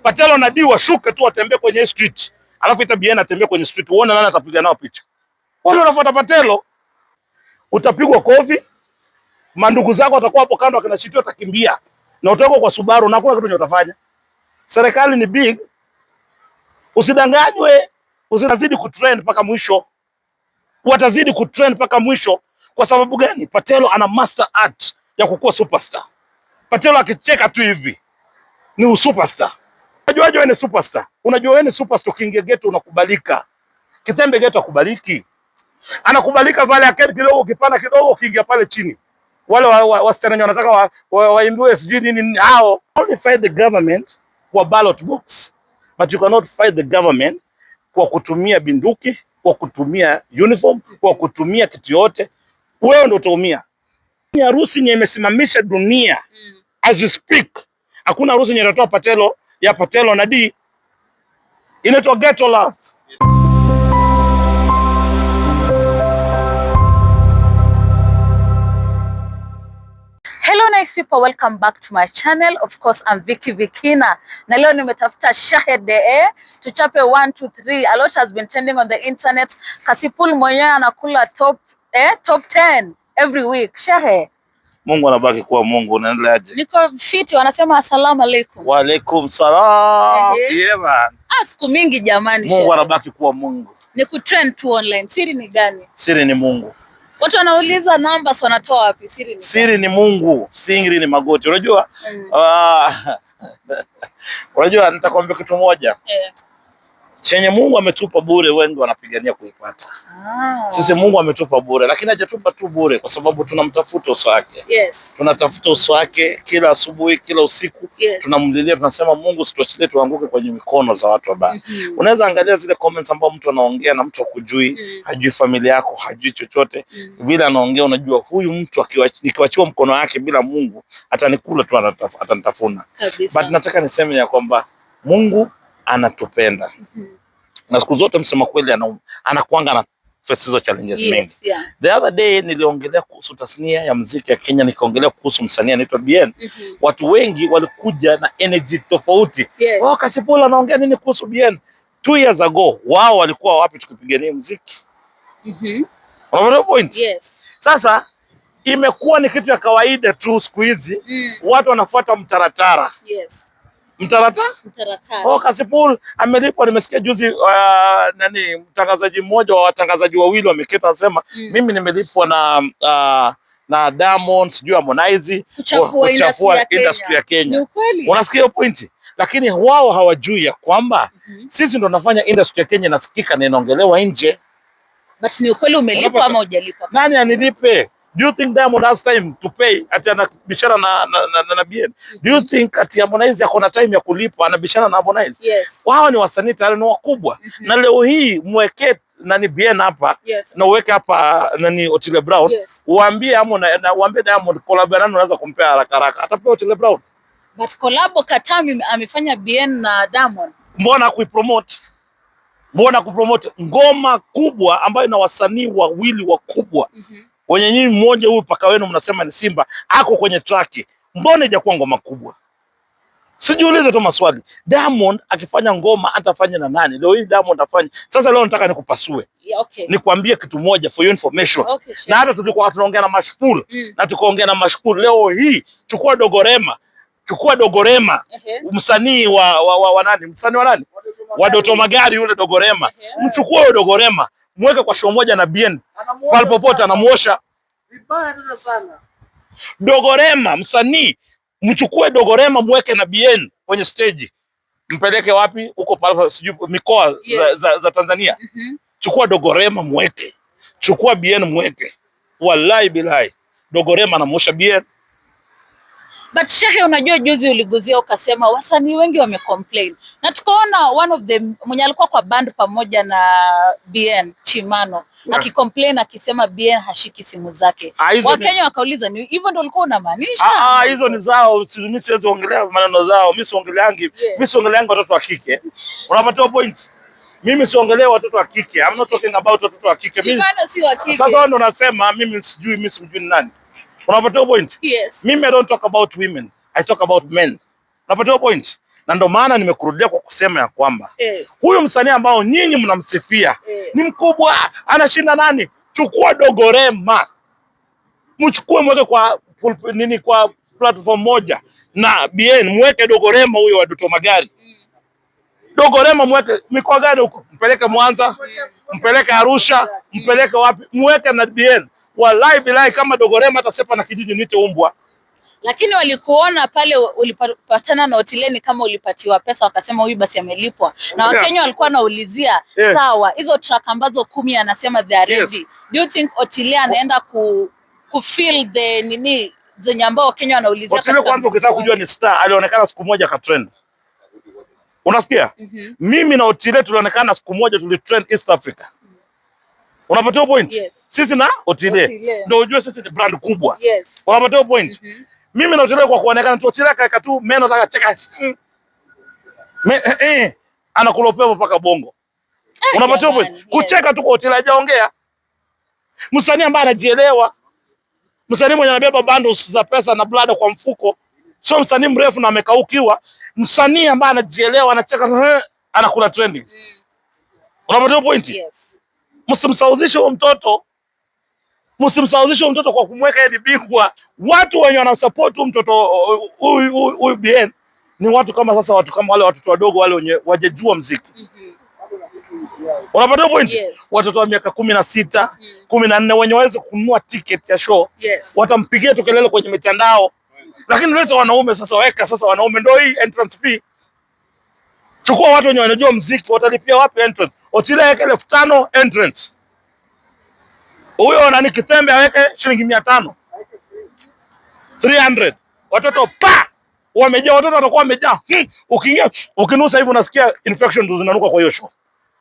Patelo na D washuke tu watembee kwenye street. Alafu ita Bien atembee kwenye street. Uone nani atapiga nao picha. Watu wanafuata Patelo. Utapigwa kofi. Mandugu zako watakuwa hapo kando akinashitio utakimbia. Na utoko kwa Subaru na hakuna kitu utafanya. Serikali ni big. Usidanganywe, usizidi kutrend mpaka mwisho. Watazidi kutrend mpaka mwisho kwa sababu gani? Patelo ana master art ya kukua superstar. Patelo akicheka tu hivi ni superstar. Unajua wewe ni superstar. Unajua wewe ni superstar, ukiingia ghetto unakubalika. Kitembe ghetto akubaliki. Anakubalika vale akeni kidogo, ukipanda kidogo, ukiingia pale chini. Wale wasichana wanataka waimbiwe sijui nini hao. Only fight the government kwa ballot box. But you cannot fight the government kwa kutumia binduki, kwa kutumia uniform, kwa kutumia kitu yote. Wewe ndio utaumia. Ni harusi yenye imesimamisha dunia. As you speak. Hakuna harusi yenye inatoa Patelo ya Patelo na D. Inaitwa Ghetto Love. Hello nice people, welcome back to my channel. Of course, I'm Vicky Vikina. Na leo nimetafuta Shahid tuchape 1 2 3. A lot has been trending on the internet. Kasipul mwenyewe anakula top 10 every week. Shahid, Mungu anabaki kuwa Mungu, unaendeleaje? Niko fiti, wanasema asalamu alaykum. Wa alaykum salam. Yeah man. Siku mingi jamani. Mungu anabaki kuwa Mungu. Ni kutrend tu online. Siri ni gani? Siri ni Mungu. Watu wanauliza numbers wanatoa wapi? Siri ni Mungu, siri ni magoti. Unajua? Unajua nitakwambia kitu moja. Chenye Mungu ametupa bure, wengi wanapigania kuipata. Sisi Mungu ametupa bure, lakini hajatupa tu bure kwa sababu tunamtafuta uso wake. Yes. Tunatafuta uso wake kila asubuhi, kila usiku. Yes. Tunamlilia, tunasema Mungu situachilie tuanguke kwenye mikono za watu wabaya. Unaweza angalia zile comments ambao mtu anaongea na mtu akujui, hajui familia yako, hajui chochote. Vile anaongea unajua huyu mtu nikiwachiwa mkono wake bila Mungu atanikula tu, atanitafuna. But nataka niseme ya kwamba Mungu anatupenda. Na siku zote msema kweli anakuanga na face hizo challenges mengi. The other day niliongelea kuhusu tasnia ya muziki ya Kenya, nikaongelea kuhusu msanii anaitwa Bien. Watu wengi walikuja na energy tofauti. Kasipul anaongea nini kuhusu Bien? 2 years ago wao walikuwa wapi tukipigania muziki? Unaona point? Sasa imekuwa ni kitu ya kawaida tu siku hizi. Watu wanafuata mtaratara. Mtaratara. Kasipul amelipwa. Nimesikia juzi mtangazaji mmoja wa watangazaji wawili wameketa wasema mimi nimelipwa na Diamond sijui Harmonize kuchafua industry ya Kenya. Unasikia hiyo pointi? Lakini wao hawajui ya kwamba sisi ndo tunafanya industry ya Kenya nasikika na inaongelewa nje. But ni ukweli umelipwa ama hujalipa? Nani anilipe? Do you think Diamond has time to pay ati anabishana na Bien? Do you think ati Harmonize yako na time ya kulipa anabishana na Harmonize? Wao ni wasanii tayari, ni wakubwa. Na leo hii mweke Bien hapa na uweke hapa Otile Brown. Uambie uambie Diamond collaboration unaweza kumpea haraka atapewa Otile Brown. But collab Katami amefanya Bien na Diamond. Mbona kuipromote? Mbona kupromote ngoma kubwa ambayo ina wasanii wawili wakubwa? Wenye nyinyi mmoja huyu paka wenu mnasema ni Simba ako kwenye track. Mbona haijakuwa ngoma kubwa? Sijiulize tu maswali. Diamond akifanya ngoma atafanya na nani? Leo hii Diamond afanye. Sasa leo nataka nikupasue. Nikwambie kitu moja for your information. Na hata tulikuwa tunaongea na Mashpul na tukaongea na Mashpul leo hii chukua Dogorema. Msanii wa nani? Msanii wa nani? Wa Doto Magari yule Dogorema. Mchukue yule Dogorema. Mweke kwa show moja na Bien. Pale popote anamuosha vibaya sana. Dogorema msanii, mchukue Dogorema mweke na Bien kwenye stage. Mpeleke wapi? Huko pale sijui mikoa za Tanzania. Chukua Dogorema mweke. Chukua Bien mweke. Wallahi billahi. Dogorema anamuosha Bien. But Shehe, unajua juzi uliguzia ukasema wasanii wengi wamecomplain. Na tukaona one of them mwenye alikuwa kwa band pamoja na Bien, Chimano, akicomplain akisema Bien hashiki simu zake. Wakenya wakauliza ni hivyo ndio ulikuwa unamaanisha? Hizo ni zao, mimi siwezi ongelea maneno zao. Mimi siongeleangi, mimi siongeleangi watoto wa kike. Unapata point? Mimi siongelee watoto wa kike. I'm not talking about watoto wa kike. Chimano si wa kike. Sasa wao ndio nasema mimi sijui ni nani. Unapata point? Yes. Mimi I don't talk about women. I talk about men. Unapata point? Na ndio maana nimekurudia kwa kusema ya kwamba huyu msanii ambao nyinyi mnamsifia ni mkubwa, anashinda nani? Chukua Dogorema, mchukue mweke kwa kwa platform moja na Bien, mweke Dogorema huyo wa Doto Magari. Dogorema mweke mikoa gani huko? Mpeleke Mwanza, mpeleke Arusha, mpeleke wapi? Mweke na Bien. Wallahi bilahi, kama Dogorema atasepa na kijiji nite umbwa. Lakini walikuona pale ulipatana na Otileni kama ulipatiwa pesa, wakasema huyu basi amelipwa. Na Wakenya walikuwa wanaulizia sawa, hizo track ambazo 10 anasema they are ready. Do you think Otile anaenda ku feel the nini zenye ambao Wakenya wanaulizia? Otile kwanza ukitaka kujua ni star, alionekana siku moja ka trend. Unasikia? Mimi na Otile tulionekana siku moja tulitrend East Africa. Unapata point? Sisi na Otile ndio ujue sisi ni brand kubwa. Unapata point? Mimi na Otile kwa kuonekana tu, Otile kaeka tu meno taka cheka. Anakula upepo mpaka bongo. Unapata point? Kucheka tu kwa Otile hajaongea. Msanii ambaye anajielewa. Msanii mwenye anabeba bundles za pesa na blada kwa mfuko. Sio msanii mrefu na amekaukiwa. Msanii ambaye anajielewa, anacheka, anakula trending. Unapata point? Msimsauzishe huyo mtoto. Msimsauzishe mtoto kwa kumweka yeye bingwa. Watu wenye wanamsupport mtoto huyu Bien ni watu kama sasa, watu kama wale watoto wadogo wale wenye wajejua muziki. Unapata point? Watoto wa miaka 16, 14 wenye waweze kununua ticket ya show. Watampigia tu kelele kwenye mitandao. Lakini leo wanaume sasa, weka sasa wanaume ndio hii entrance fee. Chukua watu wenye wanajua muziki, watalipia wapi entrance? Otile yake 1500 entrance. Huyo nani Kitembe aweke shilingi 500. 300. Watoto wamejaa, watoto watakuwa wamejaa. Ukiingia ukinusa hivi unasikia infection ndio zinanuka kwa hiyo show.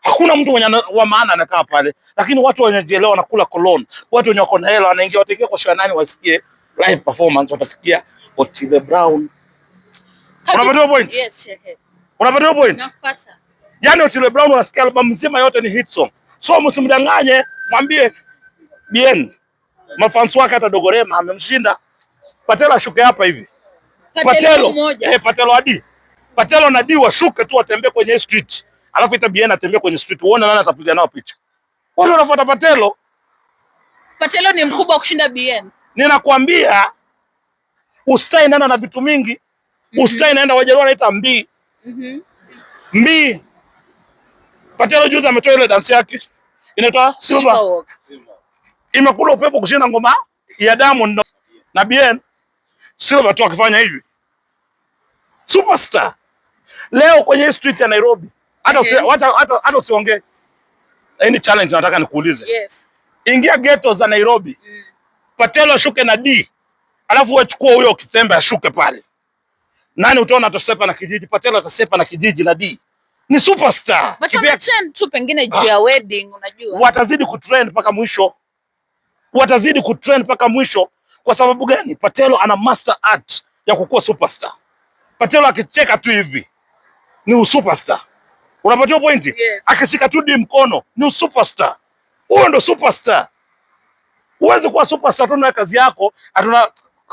Hakuna mtu mwenye wa maana anakaa pale, lakini watu wenyejielewa wanakula cologne. Watu wenye wako na hela wanaingia, wataingia kwa show nani wasikie live performance, watasikia Otile Brown. Unapata point? Yes, shehe. Unapata point? Nakupata. Yaani Otile Brown unasikia album nzima yote ni hit song. So msimdanganye, mwambie Bien mafans wake hata Dogorema amemshinda. Patelo ashuke hapa hivi. Patelo hadi. Patelo na D washuke tu watembee kwenye street. Alafu ita Bien atembee kwenye street. Uone nani atapiga nao picha. Watu wanafuata Patelo. Patelo ni mkubwa kushinda Bien. Ninakwambia ustai nenda na vitu mingi. Ustai naenda Wajaluo wanaita mbii. Mbii. Patelo juzi ametoa ile dance yake. Inaitwa Silver. Imekula upepo kushinda ngoma ya Diamond na Bien. Silver tu akifanya hivi. Superstar. Leo kwenye street ya Nairobi. Hata usiongee. Hii challenge nataka nikuulize. Ingia ghetto za Nairobi. Patelo ashuke na D. Alafu wewe chukua huyo Kitembe ashuke pale. Nani utaona atasepa na kijiji? Patelo atasepa na kijiji na D. Ni superstar. But trend tu pengine juu ya wedding, unajua. Watazidi kutrend mpaka mwisho. Watazidi kutrend mpaka mwisho. Kwa sababu gani? Patelo ana master art ya kukua superstar. Patelo akicheka tu hivi ni superstar. Unapata point? Akishika tu di mkono ni superstar. Huyo ndo superstar. Uweze kuwa superstar tu na kazi yako.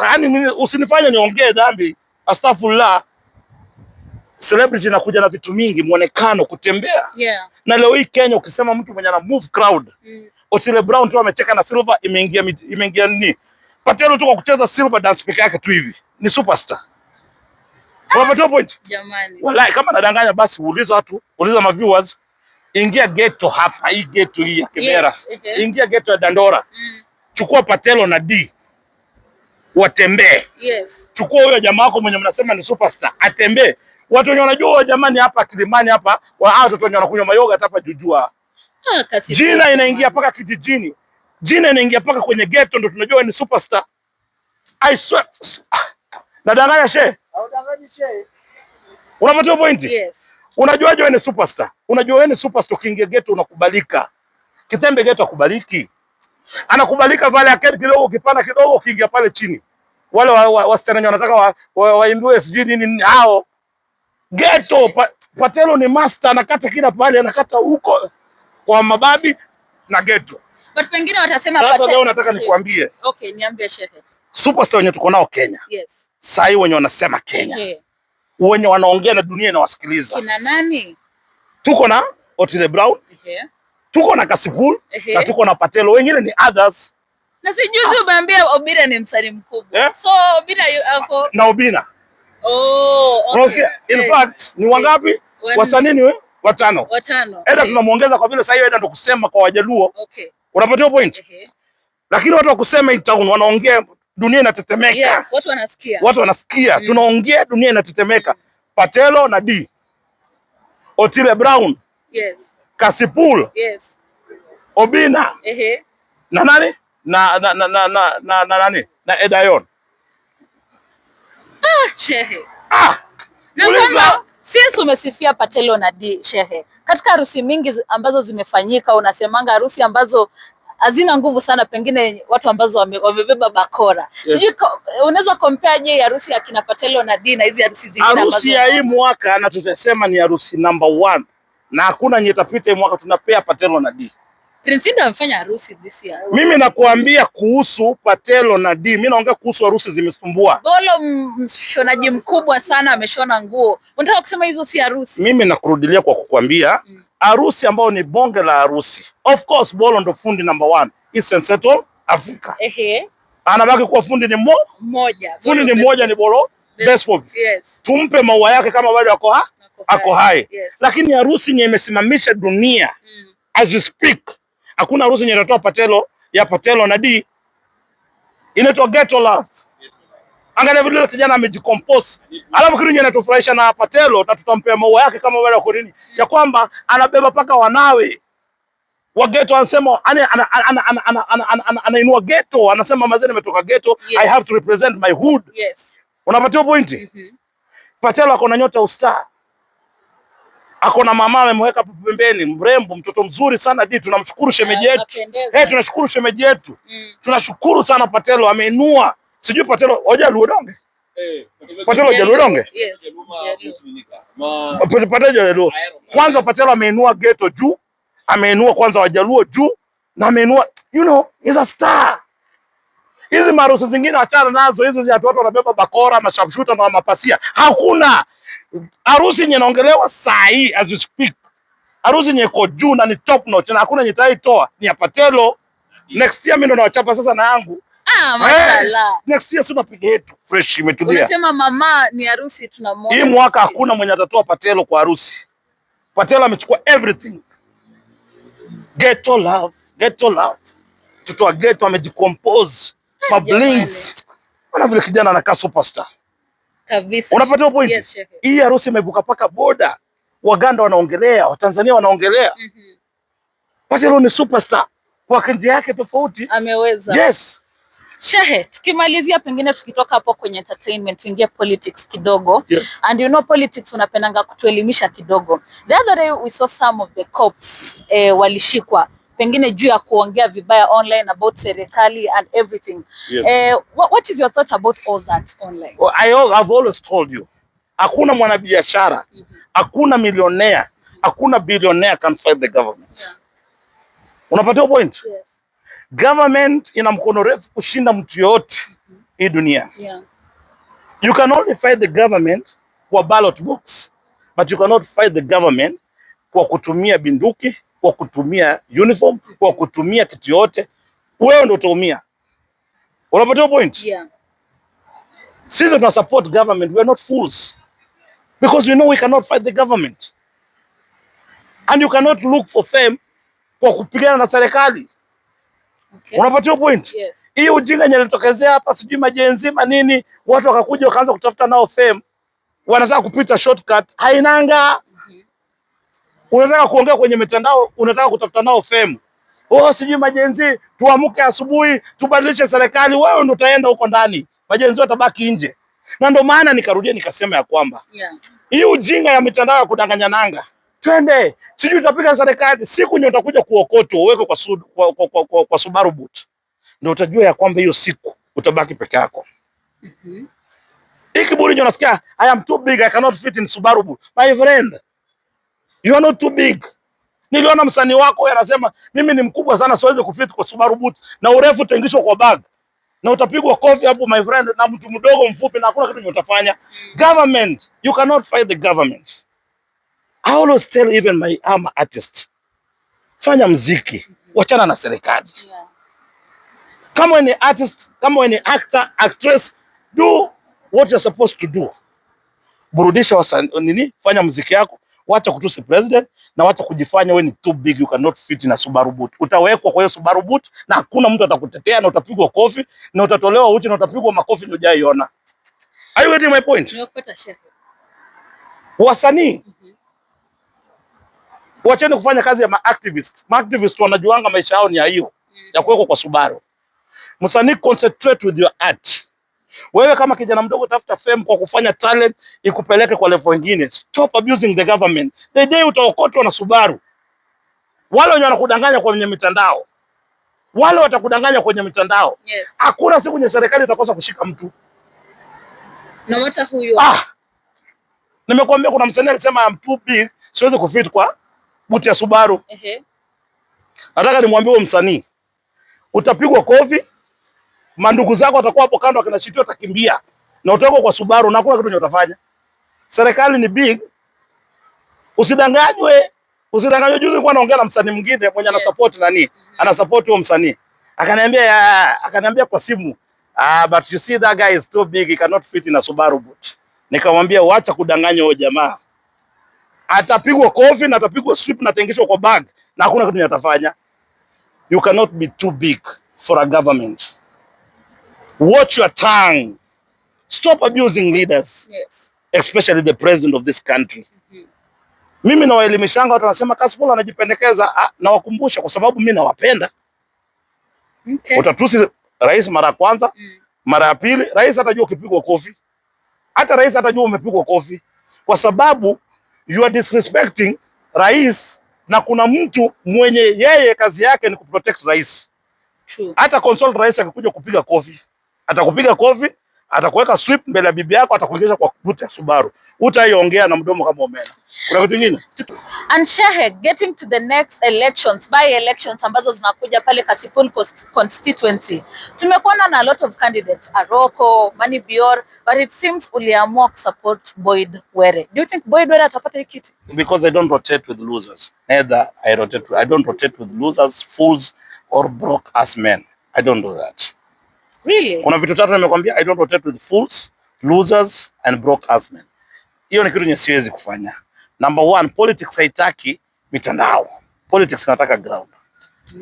Yaani usinifanye niongee dhambi. Astaghfirullah. Celebrity inakuja na vitu mingi, muonekano, kutembea. Na leo hii Kenya ukisema mtu mwenye ana move crowd. Otile Brown tu amecheka na Silver imeingia nini? Patelo tu kwa kucheza Silver dance peke yake tu hivi. Ni superstar. Unapata point? Jamani. Wallahi kama nadanganya basi uulize watu, uliza ma viewers. Ingia ghetto hapa, hii ghetto hii ya Kibera. Ingia ghetto ya Dandora. Chukua Patelo na D. Watembee. Chukua huyo jamaa wako mwenye mnasema ni superstar, atembee. Watu wenye wanajua jamani hapa Kilimani hapa, watu wenye wanakunywa mayoga hapa jujua. Jina inaingia paka kijijini. Jina inaingia paka kwenye ghetto ndo tunajua ni superstar. I swear. Nadanganya shehe. Haudanganyi shehe. Unapata point? Unajuaje wewe ni superstar? Unajua wewe ni superstar ukiingia ghetto unakubalika. Kitembe ghetto akubaliki. Anakubalika vale akeni kidogo, ukipanda kidogo, ukiingia pale chini. Wale wasichana wanataka waimbiwe sijui nini hao. Ghetto Patelo ni master, anakata kila pale, anakata huko kwa mababi na ghetto. But pengine watasema Patelo. Sasa leo nataka nikwambie. Okay, niambie shehe. Superstar wenye tuko nao Kenya. Sasa wenye wanasema Kenya. wenye wanaongea na dunia inawasikiliza. Kina nani? Tuko na Otile Brown, tuko na Kasipul, na tuko na Patelo, wengine ni others. Na si juzi umeambia Obina ni msanii mkubwa. So Obina yuko na Obina. Okay. Unasikia? In fact, ni wangapi? Wasanii ni watano. Eda tunamuongeza kwa vile sasa hiyo Eda ndo kusema kwa Wajaluo. Unapata point? Lakini watu wakusema in town wanaongea dunia inatetemeka. Yes, watu wanasikia. Tunaongea dunia inatetemeka. Patelo na D. Otile Brown. Yes. Kasipul. Yes. Obina. Na nani? Na Edayon. Shehe. Na kwanza sisi umesifia Patelo na D, Shehe. Katika harusi mingi ambazo zimefanyika unasemanga harusi ambazo hazina nguvu sana, pengine watu ambazo wamebeba bakora. Sijui unaweza compare je harusi ya kina Patelo na D na hizi harusi zingine ambazo harusi ya hii mwaka na tutasema ni harusi number 1 na hakuna nyetapita hii mwaka tunapea Patelo na D. Prince Indah amefanya harusi this year. Mimi nakuambia kuhusu Patelo na D. Mimi naongea kuhusu harusi zimesumbua. Bolo mshonaji mkubwa sana ameshona nguo. Unataka kusema hizo si harusi? Mimi nakurudilia kwa kukwambia harusi ambao ni bonge la harusi. Of course Bolo ndo fundi number 1 Eastern Central Africa. Anabaki kuwa fundi ni mmoja. Fundi ni mmoja ni Bolo Best Pop. Tumpe maua yake kama bado ako hai. Lakini harusi ni imesimamisha dunia. As you speak. Hakuna harusi yenye inatoa Patelo na D. Inaitwa Ghetto Love. Angalia vile kijana amejicompose. Alafu kitu yenye inatufurahisha na Patelo na tutampea maua yake kama wale wako nini? Ya kwamba anabeba paka wanawe. Wa ghetto anasema anainua ghetto, anasema mazee nimetoka ghetto, I have to represent my hood. Unapatia pointi? Patelo ako na nyota ustar. Ako na mama amemweka pembeni, mrembo, mtoto mzuri sana D. Tunamshukuru shemeji yetu. Tunashukuru shemeji yetu. Tunashukuru sana Patelo ameinua. Sijui Patelo Wajaluo donge? Patelo Wajaluo donge? Patelo Wajaluo. Kwanza Patelo ameinua ghetto juu, ameinua kwanza Wajaluo juu, na ameinua, you know, he's a star. Hizi marusi zingine achana nazo, hizo za watu wanabeba bakora, mashamshuta na mapasia. Hakuna. Harusi yenye naongelewa saa hii as you speak. Harusi yenye iko juu na ni top notch na hakuna yenye taitoa ni ya Patelo. Next year mimi ndo nawachapa sasa na yangu. Mashallah. Next year sina piga yetu fresh imetulia. Unasema mama ni harusi tunamwona. Hii mwaka hakuna mwenye atatoa Patelo kwa harusi. Patelo amechukua everything. Ghetto Love, Ghetto Love. Mtoto wa ghetto amejicompose. Mablings. Ana vile kijana anakaa superstar. Kabisa. Unapata point? Hii harusi imevuka paka boda. Waganda wanaongelea, Watanzania wanaongelea. Patelo ni superstar. Kwa kanje yake tofauti. Ameweza. Yes. Shehe, tukimalizia pengine tukitoka hapo kwenye entertainment tuingie politics kidogo. And you know politics unapendanga kutuelimisha kidogo. The other day we saw some of the cops walishikwa pengine juu ya kuongea vibaya online about serikali and everything. What is your thought about all that online? Well, I've always told you, hakuna mwanabiashara, hakuna millionaire, hakuna billionaire can fight the government. Unapata point? Government ina mkono refu kushinda mtu yote hii dunia. You can only fight the government kwa ballot box, but you cannot fight the government kwa kutumia binduki, kwa kutumia uniform, kwa kutumia kitu yote. Wewe ndio utaumia. Unapata point? Sisi tuna support government, we are not fools. Because we know we cannot fight the government. And you cannot look for fame kwa kupigana na serikali. Unapata point? Hii ujinga yenye inatokezea hapa sijui majenzima nini, watu wakakuja wakaanza kutafuta nao fame. Wanataka kupita shortcut, hainanga. Unataka kuongea kwenye mitandao, unataka kutafuta nao fame. Sijui majenzi, tuamuke asubuhi, tubadilishe serikali, wewe ndio utaenda huko ndani. Majenzi watabaki nje. Na ndio maana nikarudia nikasema ya kwamba hii ujinga ya mitandao ya kudanganya nanga. Twende, sijui utapiga serikali, siku nye utakuja kuokotwa uweke kwa Subaru boot. Ndio utajua ya kwamba hiyo siku utabaki peke yako. Hii kiburi ndio unasikia, I am too big, I cannot fit in Subaru boot. My friend, you are not too big. Niliona msanii wako anasema mimi ni mkubwa sana siwezi kufit kwa Subaru boot na urefu tengishwa kwa bag. na utapigwa kofi hapo my friend, na mtu mdogo mfupi, na hakuna kitu utafanya. Government, you cannot fight the government. I always tell even my artist, fanya mziki, wachana na serikali. Kama wewe ni artist, kama wewe ni actor, actress, do what you're supposed to do. Burudisha nini, fanya mziki yako, wacha kutusi president na wacha kujifanya wewe ni too big, you cannot fit in a Subaru boot. Utawekwa kwa hiyo Subaru boot na hakuna mtu atakutetea, na utapigwa kofi na utatolewa uchi na utapigwa makofi ndio hujaiona. Are you getting my point? Nimepata shehe. Wasanii wacheni kufanya kazi ya maactivist. Maactivist wanajuanga maisha yao ni ya hiyo ya kuwekwa kwa Subaru. Msanii, concentrate with your art. Wewe kama kijana mdogo, tafuta fame kwa kufanya talent ikupeleke kwa level nyingine. Stop abusing the government. The day utaokotwa na Subaru. Wale wenye wanakudanganya kwenye mitandao, wale watakudanganya kwenye mitandao. Hakuna siku kwenye serikali itakosa kushika mtu. Na hata huyo. Nimekuambia kuna msanii alisema I'm too big, siwezi kufit kwa buti ya Subaru. Nataka nimwambie huyo msanii, utapigwa kofi, mandugu zako watakuwa hapo kando akinashitio, atakimbia na utawekwa kwa Subaru na hakuna kitu utafanya. Serikali ni big. Usidanganywe. Usidanganywe. Juzi nilikuwa naongea na msanii mwingine mwenye ana support nani? Ana support huyo msanii. Akaniambia kwa simu, but you see that guy is too big, he cannot fit in a Subaru boot. Nikamwambia wacha kudanganya huyo jamaa. Atapigwa kofi na atapigwa sweep na atengeshwa kwa bag na hakuna kitu atafanya. You cannot be too big for a government. Watch your tongue. Stop abusing leaders. Especially the president of this country. Mimi nawaelimishanga watu, wanasema Kasipul anajipendekeza, na wakumbusha kwa sababu mimi nawapenda. Utatusi rais mara ya kwanza, mara ya pili, rais atajua ukipigwa kofi. Hata rais atajua umepigwa kofi, kwa sababu you are disrespecting rais, na kuna mtu mwenye yeye kazi yake ni kuprotect rais. Hata consult rais akikuja kupiga kofi, atakupiga kofi, atakuweka sweep mbele ya bibi yako, atakuingiza kwa buti ya Subaru. Utaiongea na mdomo kama omena. Kuna kitu kingine? And Shehe, getting to the next elections, by elections ambazo zinakuja pale Kasipul constituency. Tumekuona na a lot of candidates, Aroko, Mani Bior, but it seems uliamua kusupport Boyd Were. Do you think Boyd Were atapata hii kiti? Because I don't rotate with losers. Neither I don't rotate with losers, fools or broke ass men. I don't do that. Really? Kuna vitu tatu nimekwambia, I don't rotate with fools, losers and broke ass men. Hiyo ni kitu nye siwezi kufanya. Number one, politics haitaki mitandao. Politics inataka ground.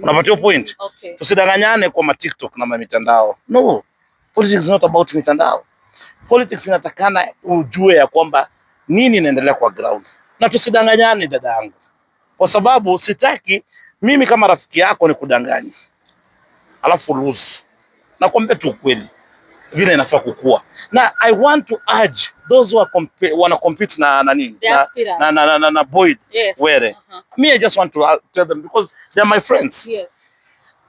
Unapatia point? Okay. Tusidanganyane kwa TikTok na mitandao. No. Politics is not about mitandao. Politics inatakana ujue ya kwamba nini inaendelea kwa ground. Na tusidanganyane dada yangu. Kwa sababu sitaki mimi kama rafiki yako ni kudanganya, alafu lose. Nakwambia tu kweli vile inafaa kukua. Na I want to urge those who wanna compete na nani na Boyd Were. Me, I just want to tell them, because they are my friends.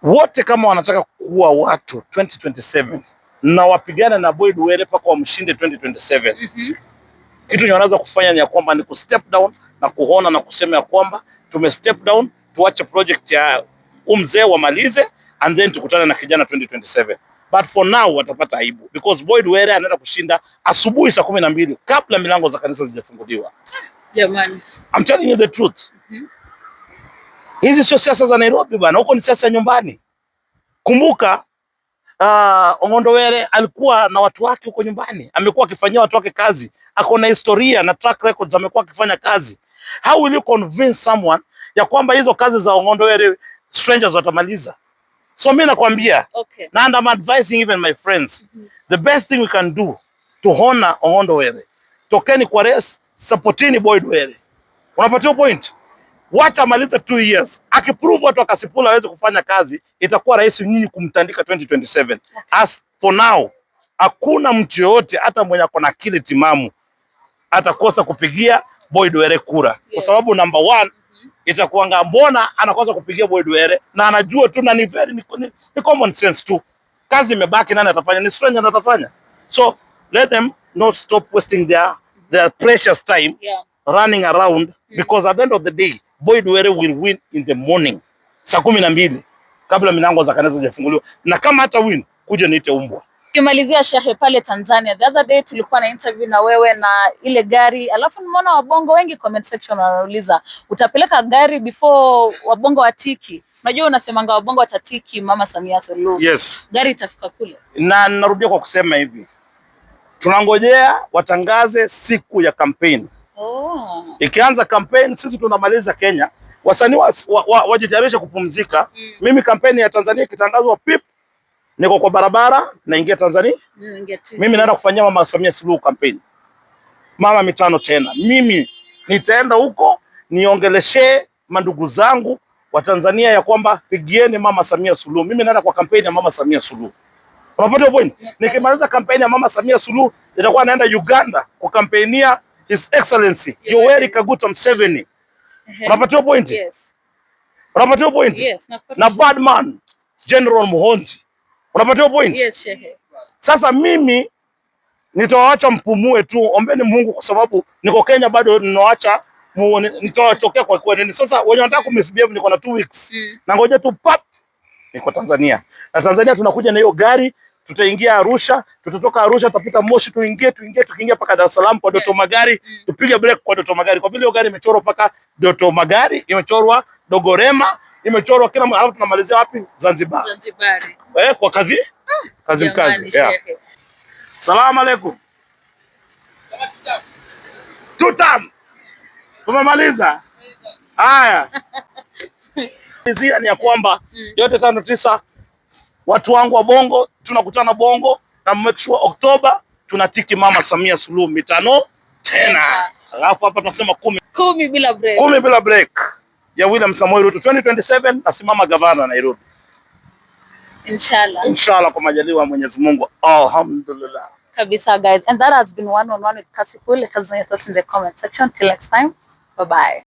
Wote kama wanataka kuwa watu 2027 na wapigane na Boyd Were mpaka wamshinde 2027. Kitu wanaweza kufanya ni ya kwamba ni ku step down na kuona na kusema ya kwamba tume step down, tuache project ya mzee wamalize, and then tukutane na kijana 2027. But for now watapata aibu, because Boyd Were anaenda kushinda asubuhi saa 12 kabla milango za kanisa zijafunguliwa. Jamani, I'm telling you the truth. Hizi sio siasa za Nairobi bana, huko ni siasa nyumbani. Kumbuka Ong'ondo Were alikuwa na watu wake huko nyumbani, amekuwa akifanyia watu wake kazi, ako na historia na track records, amekuwa akifanya kazi. How will you convince someone ya kwamba hizo kazi za Ong'ondo Were strangers watamaliza? So mimi nakwambia, and I'm advising even my friends, the best thing we can do to honor Ong'ondo Were, tokeni kwa race, supportini Boyd Were. Unapatia point? Wacha maliza 2 years. Akiprove watu wa Kasipul hawezi kufanya kazi, itakuwa rahisi nyinyi kumtandika 2027. As for now, hakuna mtu yote hata mwenye ako na akili timamu atakosa kupigia Boyd Were kura. Kwa sababu number one, itakuanga mbona anakosa kupigia Boyd Were, na anajua tu na ni common sense tu. Kazi imebaki, nani atafanya? Ni stranger atafanya. So let them not stop wasting their precious time running around, because at the end of the day Boyd Were will win in the morning saa 12 kabla milango za kanisa zifunguliwa. Na kama hata win, kuja niite umbwa. Kimalizia shehe, pale Tanzania the other day tulikuwa na interview na wewe na ile gari, alafu nimeona wabongo wengi comment section wanauliza utapeleka gari before wabongo watiki. Unajua unasemanga wabongo watatiki Mama Samia Suluhu. Yes. Gari itafika kule. Na narudia kwa kusema hivi, tunangojea watangaze siku ya kampeni. Ikianza kampeni sisi tunamaliza Kenya, wasanii wajitayarishe kupumzika. Mimi kampeni ya Tanzania ikitangazwa pip, niko kwa barabara naingia Tanzania. Mimi naenda kufanyia Mama Samia Suluhu kampeni. Mama mitano tena. Mimi nitaenda huko niongeleshe mandugu zangu wa Tanzania ya kwamba pigieni Mama Samia Suluhu. Mimi naenda kwa kampeni ya Mama Samia Suluhu. Unapata point? Nikimaliza kampeni ya Mama Samia Suluhu nitakuwa naenda Uganda kwa kampenia His Excellency Yoweri Kaguta Museveni. Unapata point? Yes. Unapata point? Yes. Na Badman General Muhonzi. Unapata point? Yes, shehe. Sasa mimi nitawaacha mpumue tu, ombeni Mungu kwa sababu niko Kenya bado ninaacha nitawatokea kwa kweli. Sasa wenye wanataka kumisbehave niko na 2 weeks. Na ngoja tu pap niko Tanzania. Na Tanzania tunakuja na hiyo gari, tutaingia Arusha, tutatoka Arusha tutapita Moshi, tukiingia paka Dar es Salaam kwa Doto Magari, tupige break kwa Doto Magari. Kwa vile hiyo gari imechorwa paka Doto Magari, imechorwa Dogorema, imechorwa kila alafu tunamalizia wapi? Zanzibar. Zanzibar. Kwa kazi mkazi. Yeah. Salamu alaikum. Tutam. Tumemaliza. Haya. Ni ya kwamba yote 5-9 watu wangu wa Bongo tunakutana Bongo na make sure Oktoba tunatiki Mama Samia Suluhu mitano tena. Alafu hapa tunasema 10 bila break. 10 bila break ya William Samoei Ruto 2027 nasimama gavana Nairobi. Inshallah. Inshallah kwa majaliwa Mwenyezi Mungu. Alhamdulillah. Kabisa guys, and that has been one-on-one with Kasipul. Let us know your thoughts in the comment section. Till next time, bye bye.